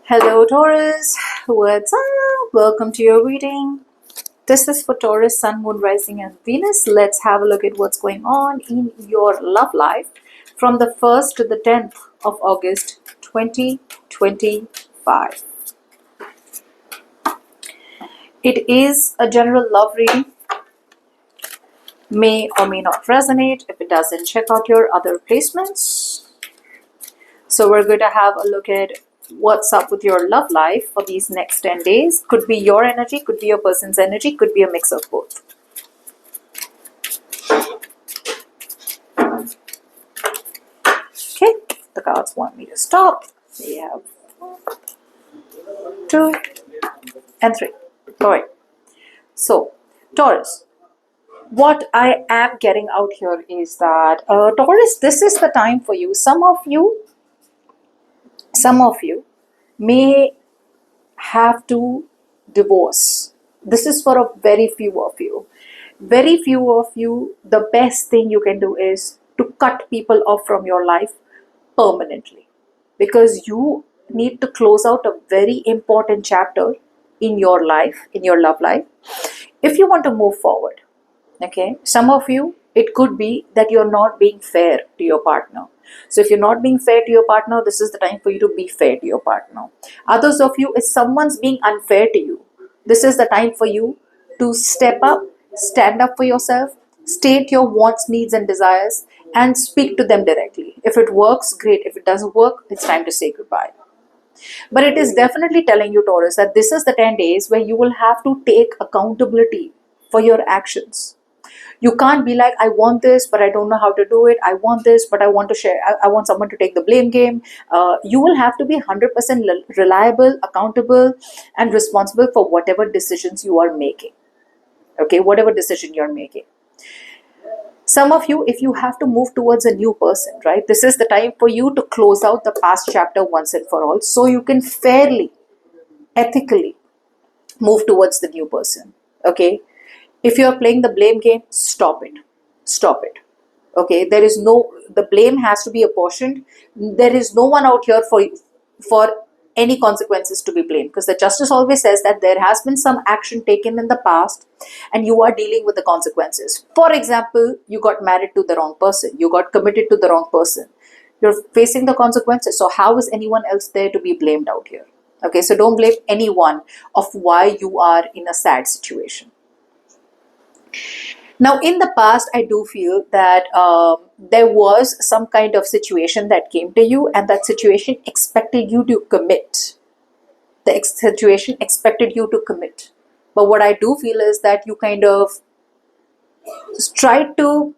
Hello Taurus, what's up? Welcome to your reading. This is for Taurus, Sun, Moon, Rising and Venus. Let's have a look at what's going on in your love life from the 1st to the 10th of August 2025. It is a general love reading. May or may not resonate. If it doesn't, check out your other placements. So we're going to have a look at what's up with your love life for these next 10 days. Could be your energy, could be your person's energy, could be a mix of both. Okay, the cards want me to stop. We have 2 and 3. Alright, so Taurus, what I am getting out here is that Taurus, this is the time for you. Some of you may have to divorce. This is for a very few of you. Very few of you, the best thing you can do is to cut people off from your life permanently, because you need to close out a very important chapter in your life, in your love life, if you want to move forward. Okay, some of you, it could be that you're not being fair to your partner. So if you're not being fair to your partner, this is the time for you to be fair to your partner. Others of you, if someone's being unfair to you, this is the time for you to step up, stand up for yourself, state your wants, needs and desires and speak to them directly. If it works, great. If it doesn't work, it's time to say goodbye. But it is definitely telling you, Taurus, that this is the 10 days where you will have to take accountability for your actions. You can't be like, I want this, but I don't know how to do it. I want this, but I want to share. I want someone to take the blame game. You will have to be 100% reliable, accountable, and responsible for whatever decisions you are making. Okay, whatever decision you're making. Some of you, if you have to move towards a new person, right? This is the time for you to close out the past chapter once and for all, so you can fairly, ethically move towards the new person. Okay. If you are playing the blame game, stop it. Stop it. Okay, the blame has to be apportioned. There is no one out here for any consequences to be blamed, because the justice always says that there has been some action taken in the past and you are dealing with the consequences. For example, you got married to the wrong person. You got committed to the wrong person. You're facing the consequences. So how is anyone else there to be blamed out here? Okay, so don't blame anyone of why you are in a sad situation. Now, in the past, I do feel that there was some kind of situation that came to you, and that situation expected you to commit. The situation expected you to commit. But what I do feel is that you kind of tried to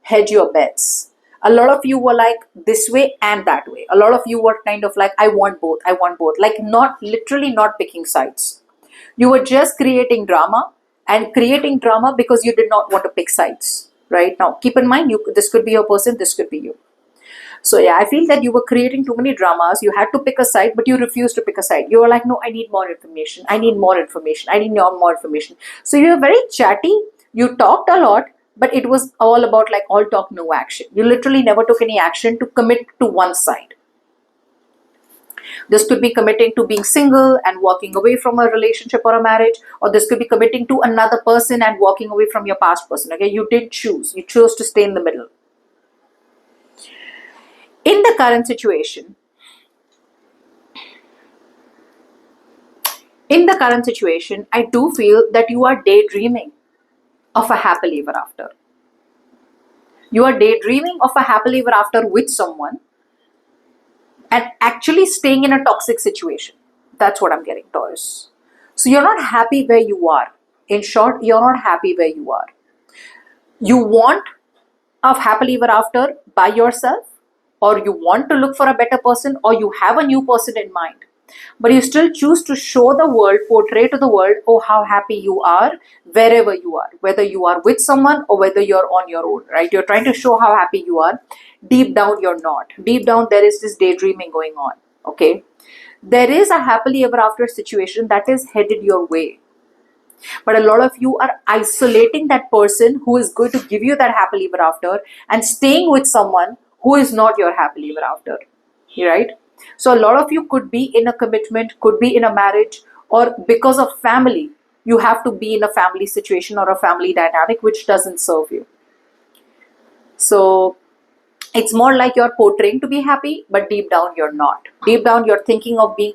hedge your bets. A lot of you were like this way and that way. A lot of you were kind of like, I want both, I want both. Like not literally not picking sides. You were just creating drama. And creating drama because you did not want to pick sides, right? Now, keep in mind, this could be your person, this could be you. So yeah, I feel that you were creating too many dramas. You had to pick a side, but you refused to pick a side. You were like, no, I need more information. I need more information. I need more information. So you were very chatty. You talked a lot, but it was all about like all talk, no action. You literally never took any action to commit to one side. This could be committing to being single and walking away from a relationship or a marriage, or this could be committing to another person and walking away from your past person. Okay, you did choose. You chose to stay in the middle. In the current situation, I do feel that you are daydreaming of a happily ever after. You are daydreaming of a happily ever after with someone, and actually staying in a toxic situation. That's what I'm getting, Taurus. So you're not happy where you are. In short, you're not happy where you are. You want a happily ever after by yourself, or you want to look for a better person, or you have a new person in mind. But you still choose to show the world, portray to the world, oh, how happy you are wherever you are, whether you are with someone or whether you're on your own, right? You're trying to show how happy you are. Deep down, you're not. Deep down, there is this daydreaming going on, okay? There is a happily ever after situation that is headed your way. But a lot of you are isolating that person who is going to give you that happily ever after and staying with someone who is not your happily ever after, right? So a lot of you could be in a commitment, could be in a marriage, or because of family, you have to be in a family situation or a family dynamic which doesn't serve you. So it's more like you're portraying to be happy, but deep down you're not. Deep down you're thinking of being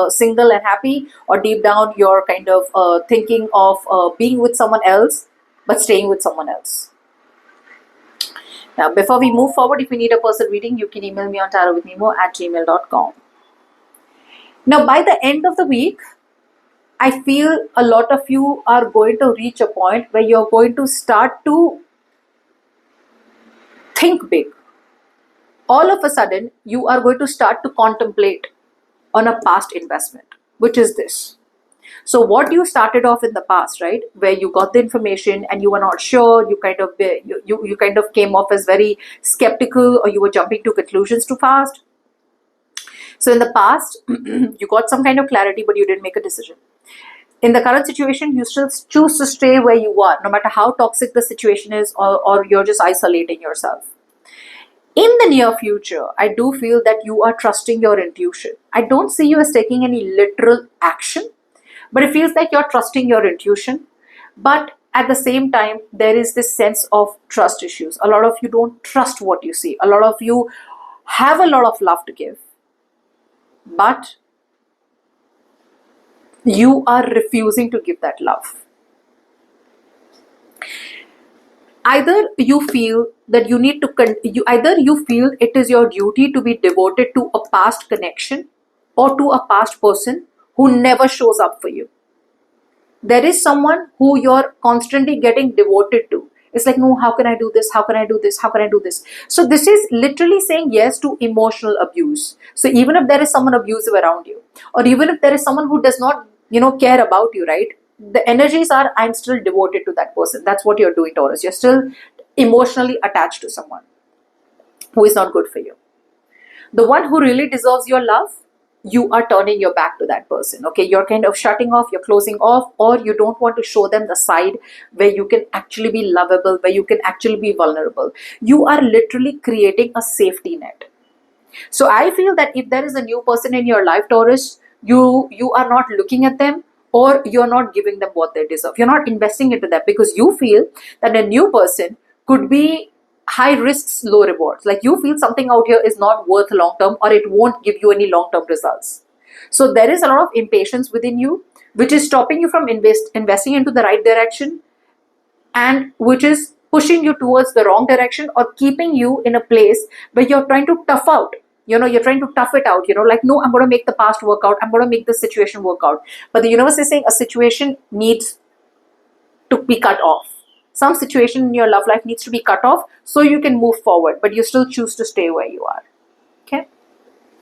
single and happy, or deep down you're kind of thinking of being with someone else, but staying with someone else. Now, before we move forward, if you need a personal reading, you can email me on tarotwithnimo@gmail.com. Now, by the end of the week, I feel a lot of you are going to reach a point where you're going to start to think big. All of a sudden, you are going to start to contemplate on a past investment, which is this. So what you started off in the past, right, where you got the information and you were not sure, you kind of came off as very skeptical, or you were jumping to conclusions too fast. So in the past, you got some kind of clarity, but you didn't make a decision. In the current situation, you still choose to stay where you are, no matter how toxic the situation is, or you're just isolating yourself. In the near future, I do feel that you are trusting your intuition. I don't see you as taking any literal action, but it feels like you're trusting your intuition. But at the same time, there is this sense of trust issues. A lot of you don't trust what you see. A lot of you have a lot of love to give, but you are refusing to give that love. Either you feel that you need to either you feel it is your duty to be devoted to a past connection, or to a past person who never shows up for you. There is someone who you're constantly getting devoted to. It's like, no, how can I do this? How can I do this? How can I do this? So this is literally saying yes to emotional abuse. So even if there is someone abusive around you, or even if there is someone who does not, care about you, right? The energies are, I'm still devoted to that person. That's what you're doing, Taurus. You're still emotionally attached to someone who is not good for you. The one who really deserves your love, you are turning your back to that person. Okay, you're kind of shutting off, you're closing off, or you don't want to show them the side where you can actually be lovable, where you can actually be vulnerable. You are literally creating a safety net. So I feel that if there is a new person in your life, Taurus, you are not looking at them, or you're not giving them what they deserve. You're not investing into them because you feel that a new person could be high risks, low rewards. Like you feel something out here is not worth long term, or it won't give you any long term results. So there is a lot of impatience within you, which is stopping you from investing into the right direction, and which is pushing you towards the wrong direction, or keeping you in a place where you're trying to tough out. You're trying to tough it out, like, no, I'm going to make the past work out. I'm going to make the situation work out. But the universe is saying a situation needs to be cut off. Some situation in your love life needs to be cut off so you can move forward, but you still choose to stay where you are. Okay.